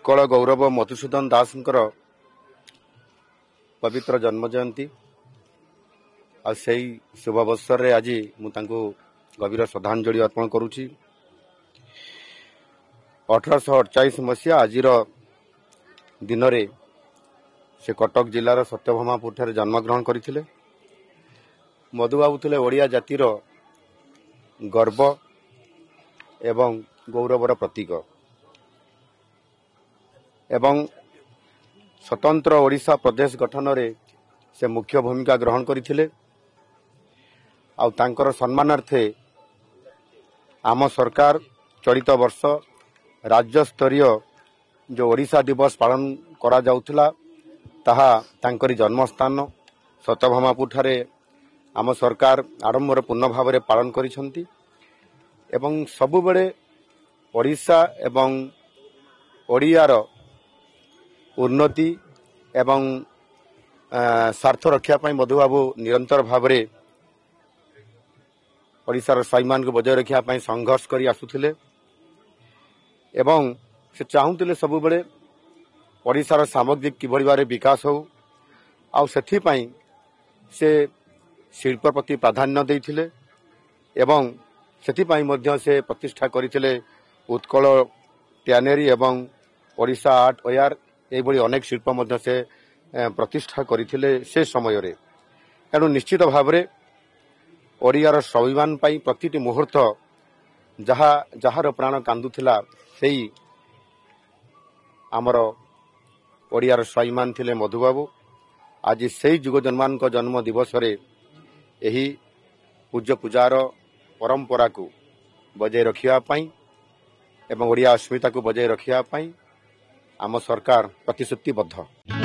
उत्कल गौरव मधुसूदन दासंकर पवित्र जन्म जयंती आ सही शुभ अवसर रे आज मुझे गभीर श्रद्धांजलि अर्पण करुच्ची। 1848 मसीहा आज दिन रे से कटक जिलार सत्यभामापुर ठारे जन्मग्रहण करथिले। मधुबाबू थे ओडिया जातिर गर्व एवं गौरवर प्रतीक एवं स्वतंत्र ओडिशा प्रदेश गठन रे से मुख्य भूमिका ग्रहण करथिले। आउ तांकर सम्मानार्थे आम सरकार चलित वर्ष राज्य स्तरीय जो ओडिशा दिवस पालन करा जाउथला ताहा तांकरी जन्मस्थान सत्यभामापुर ठारे आम सरकार आरंभर पूर्ण भाव में पालन करिसंती एवं सबुबेले ओडिशा एवं ओडियार उन्नति एवं स्वार्थ रक्षा पाई मधुबाबू निरंतर भाव में ओडिशार स्वाभिमान को बजाय रखा पाई संघर्ष करी आसुथिले एवं से चाहूले सबुबेले ओडिशार सामग्रिक किभली भाव विकास हो आउ सेथिपाई से शिल्प प्रति प्राधान्य देइथिले एवं सेथिपाई मध्य से प्रतिष्ठा करथिले उत्कल ट्यानेरी एवं ओडिशा आर्ट ओयार एभली अनेक शिल्प मध्य से प्रतिष्ठा करथिले से समय रे। एणु निश्चित भाव में ओडियार स्वाभिमान पाई प्रतिटी मुहूर्त जहार प्राण कांदुथिला सेई आमर ओडियार स्वाभिमान थिले मधुबाबू। आज से जुग जन्मान जन्म दिवस रे एही पूज्य पूजार परंपरा को बजाय रखिया पाई एवं ओडिया अस्मिता को बजाय रखिया पाई आम सरकार प्रतिश्रुतिबद्ध।